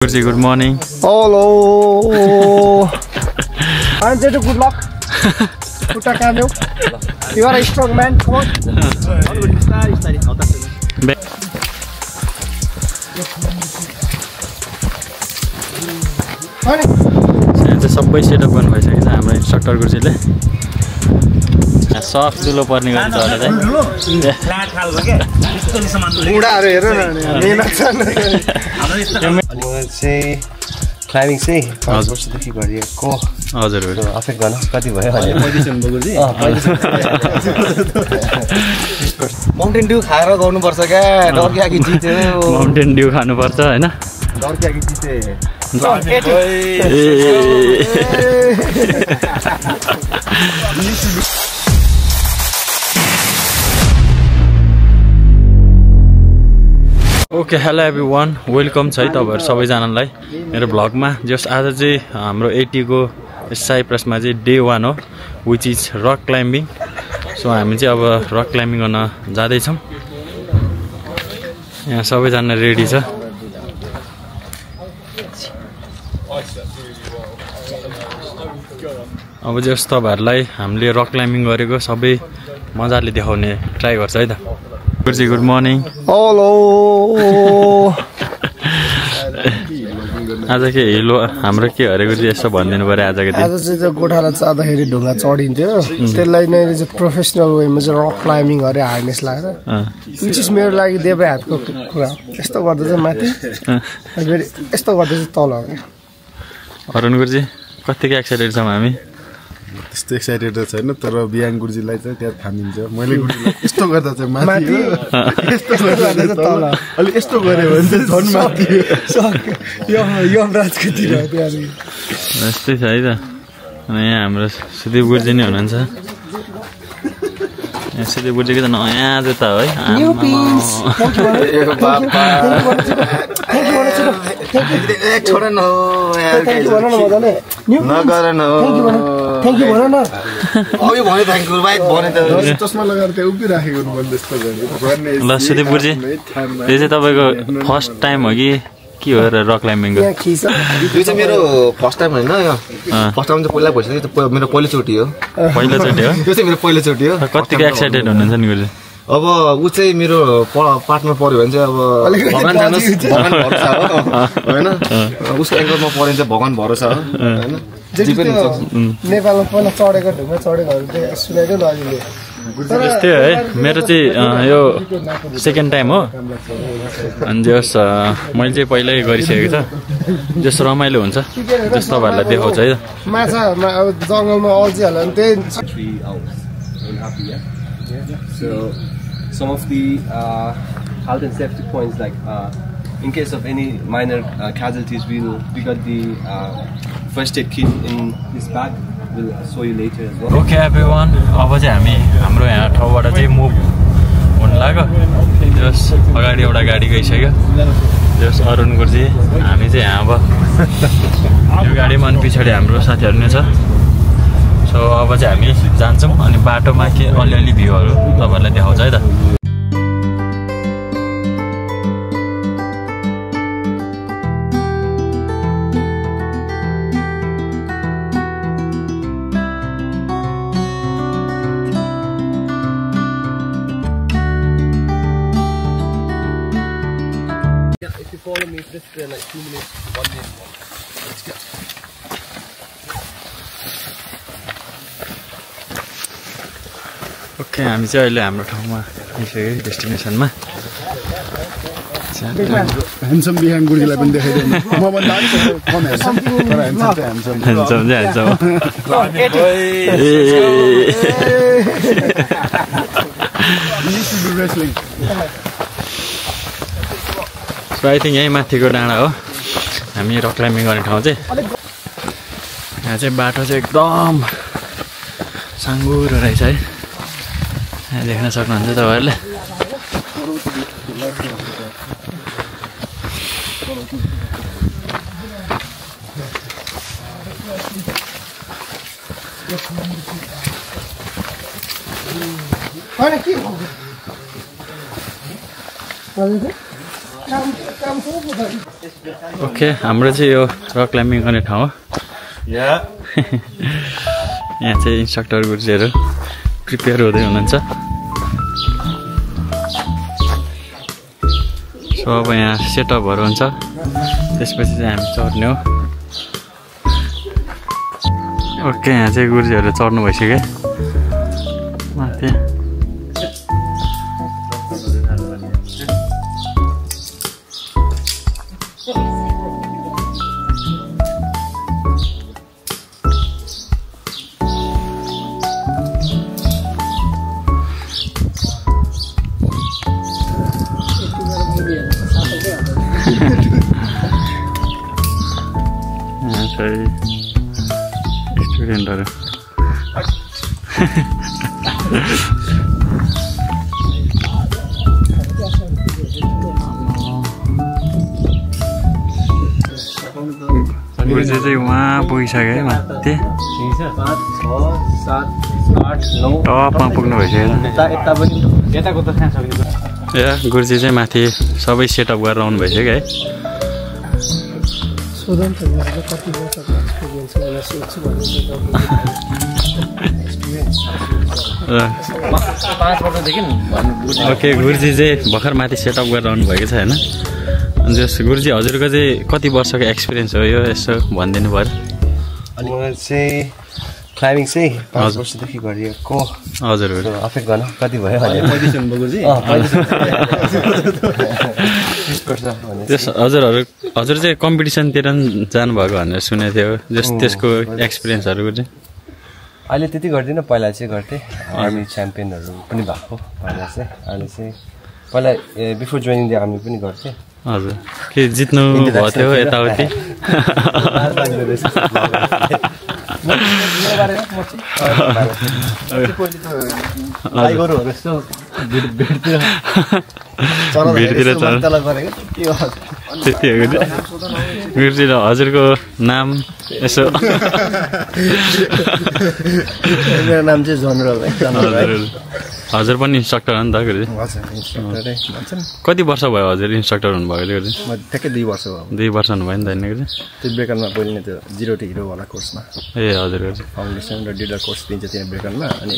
Good morning. Hello. And good luck. You are a strong man. Come on. सबै setup गर्नु भइसकेको छ हाम्रो इन्स्ट्रक्टर गुरुजीले सफ्ट दुलो पर्ने गर्छ होला चाहिँ क्लाइम्बिङ चाहिँ 5 वर्षदेखि गरिएको हजुर अफेक्ट गर्न कति भयो माउन्टेन ड्यू खाएर गर्नुपर्छ क्या डर्कियाकी जित्यो माउन्टेन ड्यू खानुपर्छ हैन डर्कियाकी जिते ओके हेलो एभ्रीवान वेलकम छ है तपाईहरु सबैजनालाई मेरो भ्लगमा जस आज चाहिँ हाम्रो 80 को साइप्रसमा चाहिँ डे 1 हो which is rock climbing so हामी चाहिँ अब रक क्लाइम्बिङ गर्न जाँदै छौं यहाँ सबैजना रेडी छ अब जस तपाईहरुलाई हामीले रक क्लाइम्बिङ गरेको सबै मजाले देखाउने ट्राई गर्छ है त गुड मर्निङ हेलो आज के हिलो हाम्रो के हरेको चाहिँ यसो भनिदिनु पर्यो आजको दिन आज चाहिँ गोठाला चढ्दाखेरि ढुङ्गा चढिन्थ्यो त्यसलाई नै प्रोफेसनल वेमा चाहिँ रक क्लाइम्बिङ गरे हार्नेस लगाएर विच इज मेरो लागि देब्रे हातको कुरा यस्तो गर्दा चाहिँ माथि फेरि यस्तो गर्दा चाहिँ तल अरुण गुरुजी कतिको एक्साइटेड छौँ हामी त्यस्तो एक्साइटेड त छैन तर बिहान गुरुजीलाई चाहिँ त्यहाँ थामिन्छ मैले गुरुजीलाई यस्तो गर्दा चाहिँ माथि यस्तो गर्दा चाहिँ तल अलि यस्तो गर्यो भने चाहिँ झन् माथि यमराजकोतिर यस्तै छ है त अनि यहाँ हाम्रो सुदीप गुरुजी नै हुनुहुन्छ सुदीप गुरुजीको त नयाँ जुत्ता है चस्मा लगाएर त्यहाँ उभिराखेको ल सुदीप गुरुजी यो चाहिँ तपाईँको फर्स्ट टाइम हो कि हो र रक क्लाइम्बिङको यो चाहिँ मेरो फर्स्ट टाइम होइन फर्स्ट टाइम चाहिँ पहिला भइसक्यो मेरो पहिलोचोटि हो पहिलोचोटि हो त्यो चाहिँ मेरो पहिलोचोटि हो कतिको एक्साइटेड हुनुहुन्छ नि गुरुजी अब ऊ चाहिँ मेरो पार्टनर पर्यो भने चाहिँ अब भगवान जानुहोस् भगवान भरोसा हो होइन उसको एङ्कलमा पऱ्यो भने चाहिँ भगवान भरोसा हो होइन नेपालमा पहिला चढेको ढुङ्गा चढेकोहरू सुनाइदियो न अहिले यस्तै है मेरो चाहिँ यो सेकेन्ड टाइम हो अनि जस मैले चाहिँ पहिल्यै गरिसकेको छ जस रमाइलो हुन्छ जस तपाईँहरूलाई देखाउँछ है माछा जङ्गलमा अल्झिहाल्यो भने त्यही So some of the health and safety points, like in case of any minor casualties, we got the first aid kit in this bag. We'll show you later as well. Okay everyone, अब चाहिँ हामी हाम्रो यहाँ ठाउँबाट चाहिँ move हुन लाग्यो जस अगाडि एउटा गाडी गइसक्यो जस अरुण गुरुजी हामी चाहिँ यहाँ अब यो गाडीमा अनि पछाडि हाम्रो साथीहरू नै छ सो अब चाहिँ हामी जान्छौँ अनि बाटोमा के अलिअलि भ्यूहरू तपाईँहरूलाई देखाउँछ है त If you follow me, just like 2 minutes, 1 minute. Let's go. Okay हामी चाहिँ अहिले हाम्रो ठाउँमा आइसक्यो डेस्टिनेसनमा ह्यान्डसम बिहान गुरुजीलाई पनि देखाइदिनु मभन्दा अलिक कम ह्यान्डसम तर ह्यान्डसम चाहिँ ह्यान्डसम सो आई थिङ्क यहीँ माथिको डाँडा हो हामी रक क्लाइम्बिङ गर्ने ठाउँ चाहिँ यहाँ चाहिँ बाटो चाहिँ एकदम साङ्गुरो रहेछ है यहाँ देख्न सक्नुहुन्छ तपाईँहरूले काम ओके हाम्रो चाहिँ यो रक क्लाइम्बिङ गर्ने ठाउँ हो यहाँ चाहिँ इन्स्ट्रक्टर गुरुजीहरू प्रिपेयर हुँदै हुनुहुन्छ सो अब यहाँ सेटअपहरू हुन्छ त्यसपछि चाहिँ हामी चढ्ने हो ओके यहाँ चाहिँ गुरुजीहरू चढ्नु भइसक्यो माथि स्टुडेन्टहरू गुरुजी चाहिँ उहाँ पुगिसक्यो है माथि टपमा पुग्नु भइसक्यो ए गुरुजी चाहिँ माथि सबै सेटअप गरेर आउनु भइसक्यो है ओके गुरुजी चाहिँ भर्खर माथि सेटअप गरेर आउनु भएको छ होइन जस गुरुजी हजुरको चाहिँ कति वर्षको एक्सपिरियन्स हो यो यसो भनिदिनु पर्यो अनि मलाई चाहिँ क्लाइम्बिङ चाहिँ 5 वर्षदेखि गरिएको हजुर आफै गर्न कति भयो गुरुजी हजुर चाहिँ कम्पिटिसनतिर जानुभएको भनेर सुनेको थियो जस त्यसको एक्सपिरियन्सहरू गुरुजी अहिले त्यति गर्दिनँ पहिला चाहिँ गर्थेँ आर्मी च्याम्पियनहरू पनि भएको पहिला चाहिँ अहिले चाहिँ पहिला बिफोर जोइनिङ द आर्मी पनि गर्थेँ हजुर के जित्नु भएको थियो यताउति त्यति हो गुरुजी हजुरको नाम यसो मेरो नाम चाहिँ जनरल हजुर पनि इन्स्ट्रक्टर हो नि त गुरुजी कति वर्ष भयो हजुर इन्स्ट्रक्टर हुनुभएको थियो गुरुजी ठ्याक्कै 2 वर्ष भयो 2 वर्ष हुनुभयो नि त होइन गुरुजी त्यो ब्रेकनमा पहिले नै त्यो जिरो टु हिरो वाला कोर्समा ए हजुर गुरुजी फाउन्डेसन र डिलर कोर्स दिन्छ त्यहाँ ब्रेकनमा अनि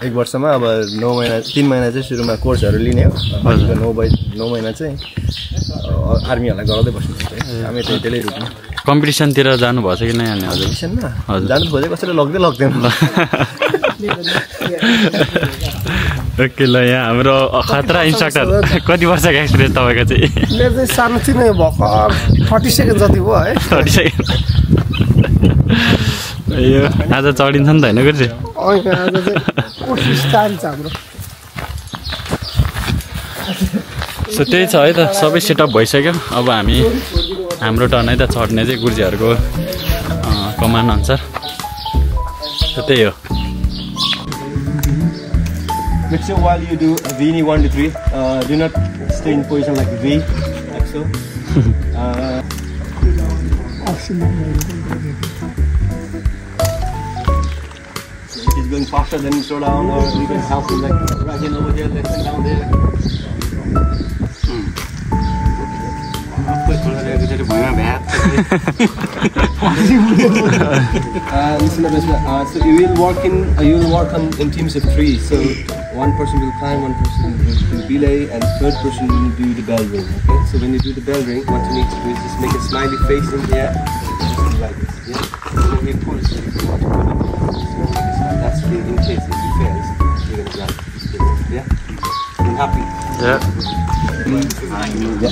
1 वर्षमा अब 9 महिना 3 महिना चाहिँ सुरुमा कोर्सहरू लिने हो 9 महिना चाहिँ आर्मीहरूलाई गराउँदै बस्नुहुन्छ हामी त त्यसले रुटमा कम्पिटिसनतिर जानुभएको छ कि नै अनि हजुर जानु खोजेको कसैले लाग्दैन ओके ल यहाँ हाम्रो खतरा इन्स्ट्रक्टर कति वर्षको एक्सपिरियन्स तपाईँको चाहिँ मेरो चाहिँ सानोतिनो भर्खर 30 सेकेन्ड जति भयो है 30 सेकेन्ड यो आज चढिन्छ नि त होइन गुरुजी सो त्यही छ है त सबै सेटअप भइसक्यो अब हामी हाम्रो टर्न है त चढ्ने चाहिँ गुरुजीहरूको कमान्ड अनुसार त्यही हो Make sure while you do V 1 to 3, do not stay in position like V, like so. If he's going faster, then you slow down, or you can help him like right in over there, left and down there. Listen up, so you will work in teams of 3. So one person will climb, one person will belay, and third person will do the bell ring. Okay. So when you do the bell ring, what you need to do is just make a smiley face in here, like this. Yeah. And when you pull, so that's the in case if he fails, you're gonna grab. Yeah. I'm happy. Yeah.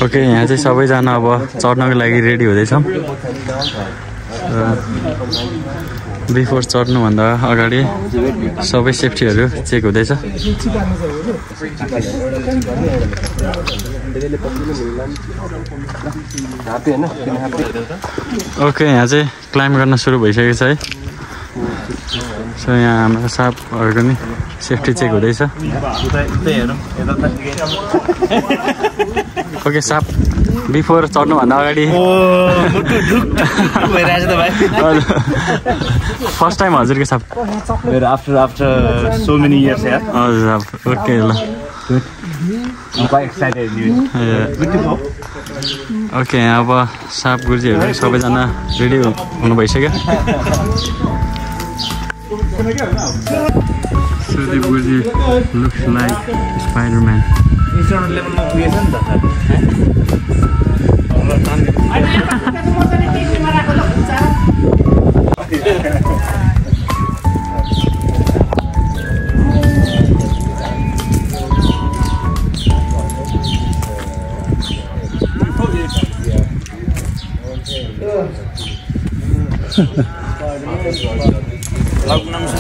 Okay यहाँ चाहिँ सबैजना अब चढ्नको लागि ready हुँदैछौँ before चढ्नुभन्दा अगाडि सबै सेफ्टीहरू check हुँदैछ okay यहाँ चाहिँ क्लाइम्ब गर्न सुरु भइसकेको छ है सो यहाँ हाम्रो सापहरूको नि सेफ्टी चेक हुँदैछ ओके साप बिफोर चढ्नुभन्दा अगाडि फर्स्ट टाइम हजुरको साप after so many years, yeah. हजुर ओके ल ओके अब साप गुर्जीहरू सबैजना रेडी हुनु भइसक्यो सुदीप गुर्जी लुक्स लाइक स्पाइडरम्यान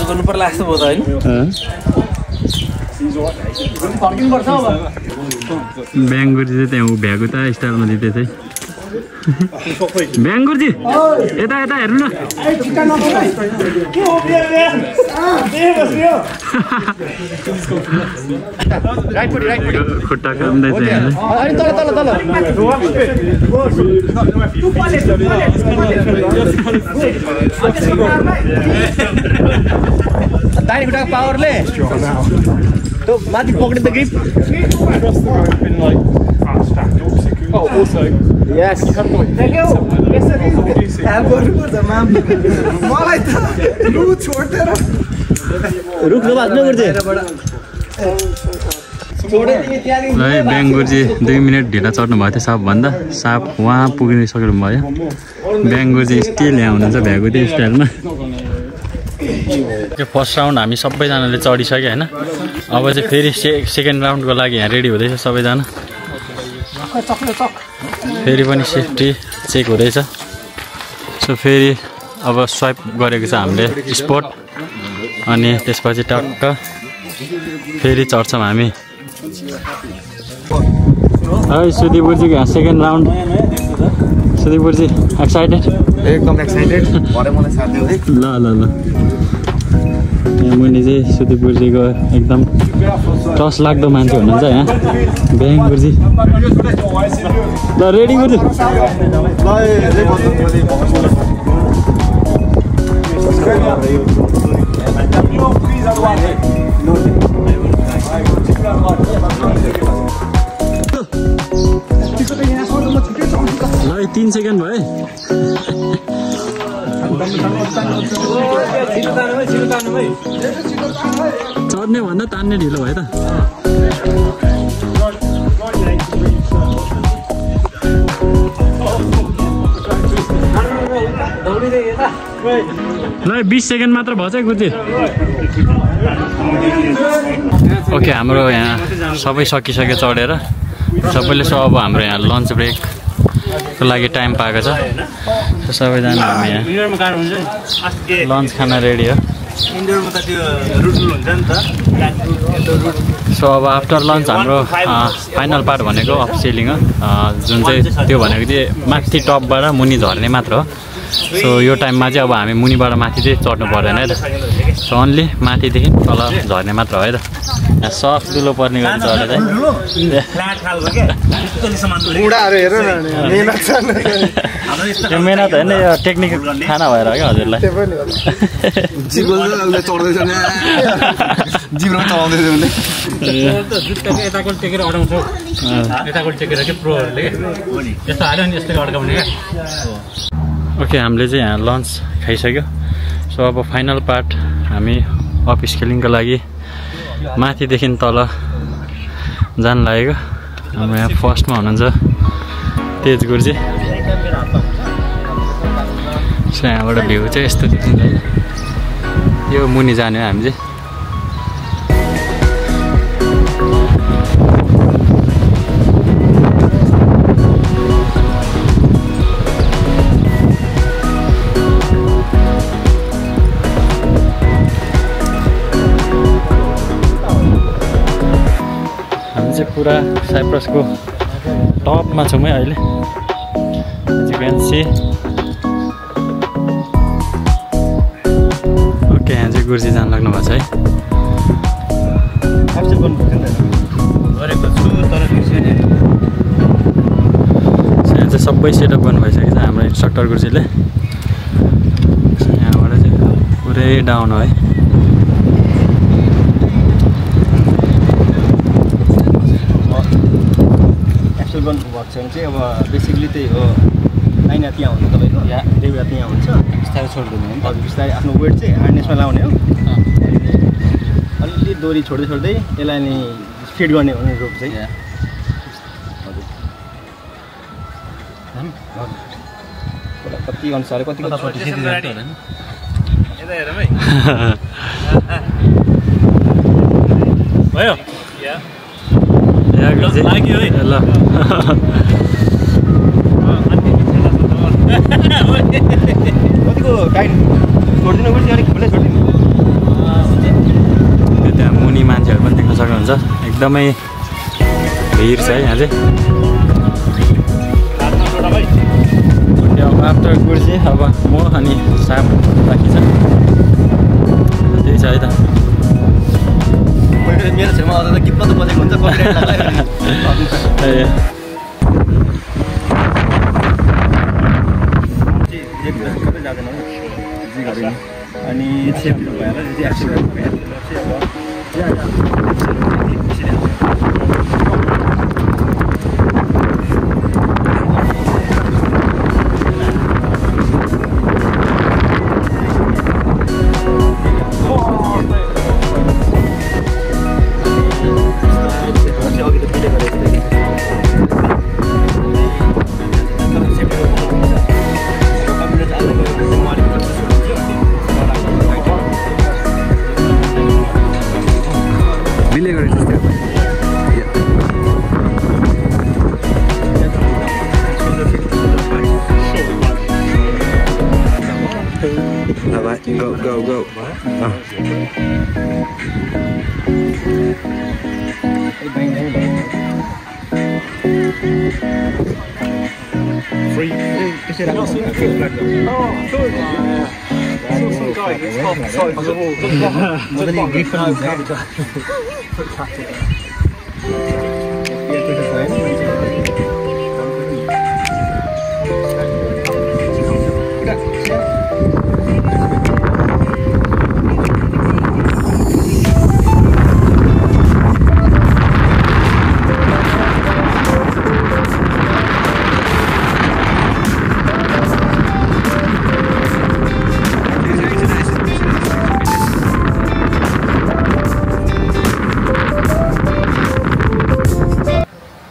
गर्नु पर्ला जस्तो भयो त हैन ब्याङ गुर्जी चाहिँ त्यहाँ भ्याएको त स्टाइलमा दिँदै चाहिँ ब्याङ गुर्जी यता यता हेर्नु न खुट्टा काम्दै चाहिँ दाहिने खुट्टाको पावरले त्यो माथि पक्रिँदा ग्रिप Yes. Thank you. मलाई त रु छोड्देर रुख नबाज्नु गुर्जी है ब्याङ गुर्जी 2 मिनट ढिला चढ्नु भएको थियो सापभन्दा साप वहाँ पुगिसक्नु भयो ब्याङ गुर्जी स्टिल यहाँ हुनुहुन्छ भ्यागुती स्टाइलमा फर्स्ट राउन्ड हामी सबैजनाले चढिसक्यो होइन अब चाहिँ फेरि सेकेन्ड राउन्डको लागि यहाँ रेडी हुँदैछ सबैजना फेरि पनि सेफ्टी चेक हुँदैछ सो फेरि अब स्वाइप गरेको छ हामीले स्पोर्ट अनि त्यसपछि टक्क फेरि चढ्छौँ हामी है सुदीप गुर्जीको यहाँ सेकेन्ड राउन्ड सुदीप गुर्जी एक्साइटेड एकदम एक्साइटेड भरे मलाई साथ दियो है ल यहाँ मुनि चाहिँ सुदीप गुर्जीको एकदम टस लाग्दो मान्छे हुनुहुन्छ यहाँ ब्याङ गुर्जी ल रेडी गुर्जी ल 3 सेकेन्ड भयो चढ्ने भन्दा तान्ने ढिलो भयो त ल 20 सेकेन्ड मात्र भयो चाहिँ गुर्जी ओके हाम्रो यहाँ सबै सकिसक्यो चढेर सबैले अब हाम्रो यहाँ लन्च ब्रेकको लागि टाइम पाएको छ सबैजना हामी यहाँ लन्च खाना रेडी हो सो अब आफ्टर लन्च हाम्रो फाइनल पार्ट भनेको अपसेलिङ हो जुन चाहिँ त्यो भनेको चाहिँ माथि टपबाट मुनि झर्ने मात्र हो सो यो टाइममा चाहिँ अब हामी मुनिबाट माथि चाहिँ चढ्नु पर्दैन है त सो अन्ली माथिदेखि तल झर्ने मात्र हो है त यहाँ सफ दुलो पर्ने गरी चढेर यो मेहनत होइन यो टेक्निक खाना भएर क्या हजुरलाई ओके हामीले चाहिँ यहाँ लन्च खाइसक्यो सो अब फाइनल पार्ट हामी अप स्केलिङको लागि माथिदेखि तल जान लागेको हाम्रो यहाँ फर्स्टमा हुनुहुन्छ तेज गुर्जी सो यहाँबाट भ्यू चाहिँ यस्तो देखिन्छ यो मुनि जाने हो हामी चाहिँ पुरा साइप्रसको टपमा छौँ है अहिले ओके यहाँ चाहिँ गुर्जी जान लाग्नु भएको छ है यहाँ चाहिँ सबै सेटअप गर्नु भइसकेको छ हाम्रो इन्स्ट्रक्टर गुर्जीले यहाँबाट चाहिँ पुरै डाउन हो है गर्नुभएको छ भने चाहिँ अब बेसिकली त्यही हो 9 रात यहाँ हुन्छ तपाईँको या 2 रात यहाँ हुन्छ बिस्तारै छोडिदिनु हो नि त बिस्तारै आफ्नो वेट चाहिँ हार्नेसमा लाउने हो अलिअलि डोरी छोड्दै छोड्दै यसलाई नि फिट गर्ने हो रोप चाहिँ कति अनुसार कति भयो लाग्यो है ल कतिको टाइट छोडिदिनु पर्छ अलिक खुल्लै छोडिदिनु त्यहाँ मुनि मान्छेहरू पनि देख्न सक्नुहुन्छ एकदमै भिड छ है यहाँ चाहिँ आफ्टर गुर्जी अब म अनि साप बाँकी छ त्यही छ है त मेरो छेउमा आउँदा त गीत मात्रै बजेको हुन्छ कतै जाँदैन अनि सेफ्टी भएर एक्सिडेन्ट भएर Go.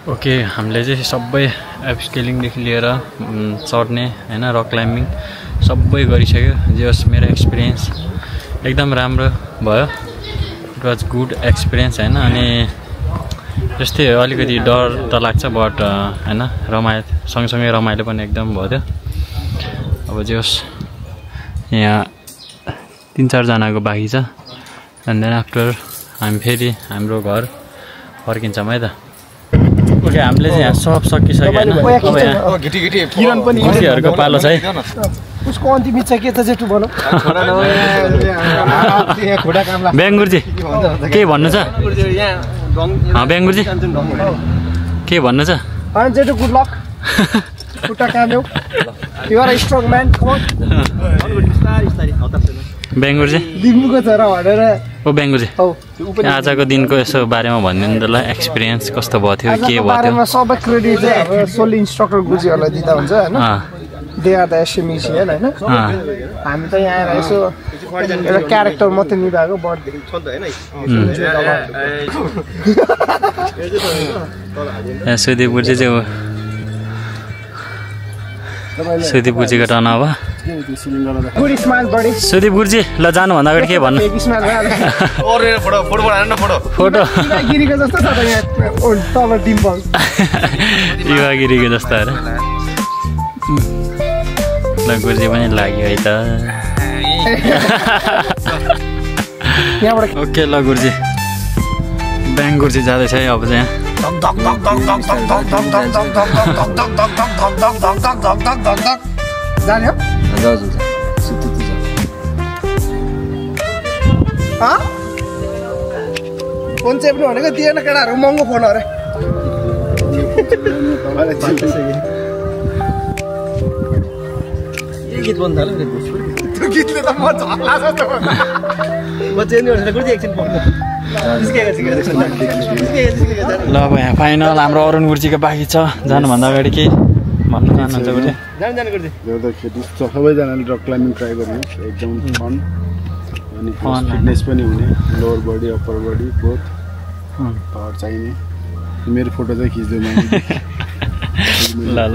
ओके हामीले चाहिँ सबै एपस्केलिङदेखि लिएर चढ्ने हैन रक क्लाइम्बिङ सबै गरिसक्यो जस मेरो एक्सपिरियन्स एकदम राम्रो भयो इट वाज गुड एक्सपिरियन्स हैन अनि जस्तै अलिकति डर त लाग्छ बट हैन रमाइलो सँगसँगै रमाइलो पनि एकदम भयो अब जस यहाँ 3-4 जनाको बाँकी छ एन्ड देन आफ्टर हामी फेरि हाम्रो घर फर्किन्छौँ है त ओके हामीले चाहिँ यहाँ सब सकिसक्यो हैन अब यहाँ किरण पनि खुसीहरुको पालो छ है उसको अन्तिम इच्छा के त जेठु भनौ बेङ्गुरजी के भन्नु छ बेङ्गुरजी के भन्नु छ अनि जेठु गुड लक खुट्टा काम्यौ you are a strong man come on बेङ्गुरजी दिमुको छोरा भनेर ओ बेङ्गुरजी आजको दिनको यसो बारेमा भनिदिनु त ल एक्सपिरियन्स कस्तो भयो थियो के भयो बारेमा सबै क्रेडिट चाहिँ अब सोल इन्स्ट्रक्टर गुजीहरूलाई दिँदा हुन्छ हैन दे आर द एसएमइज हैन हामी त यहाँ आएर यसो एउटा क्यारेक्टर मात्रै निभाएको बट सुदीप गुर्जी चाहिँ सुदीप गुर्जीको टर्न अब सुदीप गुर्जी ल जानुभन्दा अगाडि के भन्नु फोटो युवागिरीको जस्तो अरे ल गुर्जी पनि लाग्यो है त ओके ल गुर्जी ब्याङ गुर्जी जाँदैछ है अब चाहिँ जाने हो फोन चेप्नु भनेको दिएन केटाहरू महँगो फोन अरे गीत बन्द हाल्यो त्यो गीतले त म झल्ला जस्तो म चेन्ज गर्छु एकछिन ल अब यहाँ फाइनल हाम्रो अरुण गुरुजीको बाँकी छ जानुभन्दा अगाडि केही भन्नु चाहनुहुन्छ गुरुजी सबैजनाले रक क्लाइम्बिङ ट्राई गर्नुहोस् एकदम फन अनि फिटनेस पनि हुने lower body upper body both power चाहिने मेरो फोटो चाहिँ खिच्दैन ल ल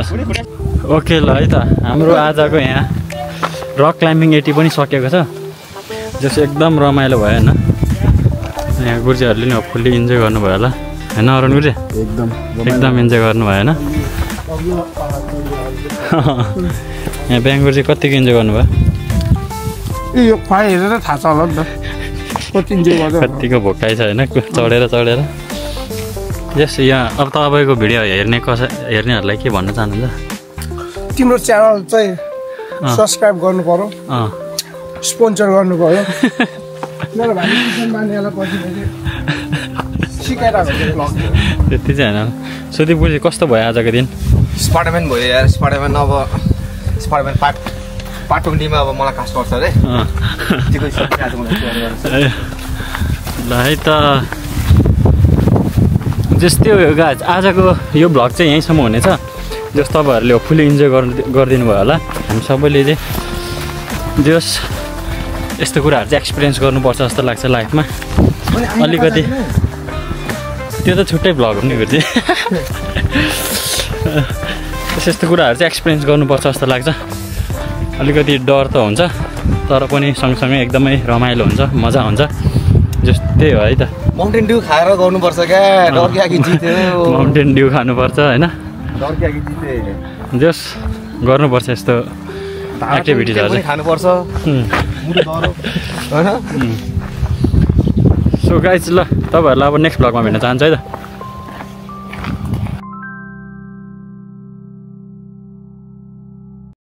ओके ल है त हाम्रो आजको यहाँ रक क्लाइम्बिङ 80 पनि सकेको छ जस एकदम रमाइलो भयो होइन यहाँ गुरुजीहरूले नि फुल्ली इन्जोय गर्नुभयो होला होइन अरुण गुरुजी एकदम इन्जोय गर्नुभयो होइन यहाँ ब्याङ गुरुजी कतिको इन्जोय गर्नुभयो यो खुवाइ हेरेर थाहा छ होला नि त कति इन्जोय गर्छ कतिको भोकाइ छ होइन चढेर यस यहाँ अब तपाईँको भिडियो हेर्नेहरूलाई के भन्न चाहनुहुन्छ तिम्रो च्यानल चाहिँ सब्सक्राइब गर्नु पर्यो स्पोन्सर गर्नु पर्यो मेरो भाइ मानेलाई पछि सिकाइरहेको त्यति चाहिँ होइन सुदीप गुरुजी कस्तो भयो आजको दिन स्पाइडरम्यान भयो यार स्पाइडरम्यान अब स्पाइडरम्यान पार्ट 20 मा अब मलाई कास्ट गर्छ अरे ल है त जस्तै हो गाइज आजको यो भ्लग चाहिँ यहीँसम्म हुनेछ जस तपाईँहरूले फुल्ली इन्जोय गरिदिनु भयो होला हामी सबैले चाहिँ जस यस्तो कुराहरू चाहिँ एक्सपिरियन्स गर्नुपर्छ जस्तो लाग्छ लाइफमा अलिकति त्यो त छुट्टै भ्लग हो नि गुरुजी यस्तो कुराहरू चाहिँ एक्सपिरियन्स गर्नुपर्छ जस्तो लाग्छ अलिकति डर त हुन्छ तर पनि सँगसँगै एकदमै रमाइलो हुन्छ मजा हुन्छ जस्तै हो है त माउन्टेन ड्यू खाएर गर्नुपर्छ क्या डर कि आगि जित्यो माउन्टेन ड्यू खानुपर्छ होइन डर कि आगि जिते जस गर्नुपर्छ यस्तो एक्टिभिटिजहरू पनि खानुपर्छ सो गाइज ल तपाईँहरूलाई अब नेक्स्ट भ्लगमा भेट्न चाहन्छु है त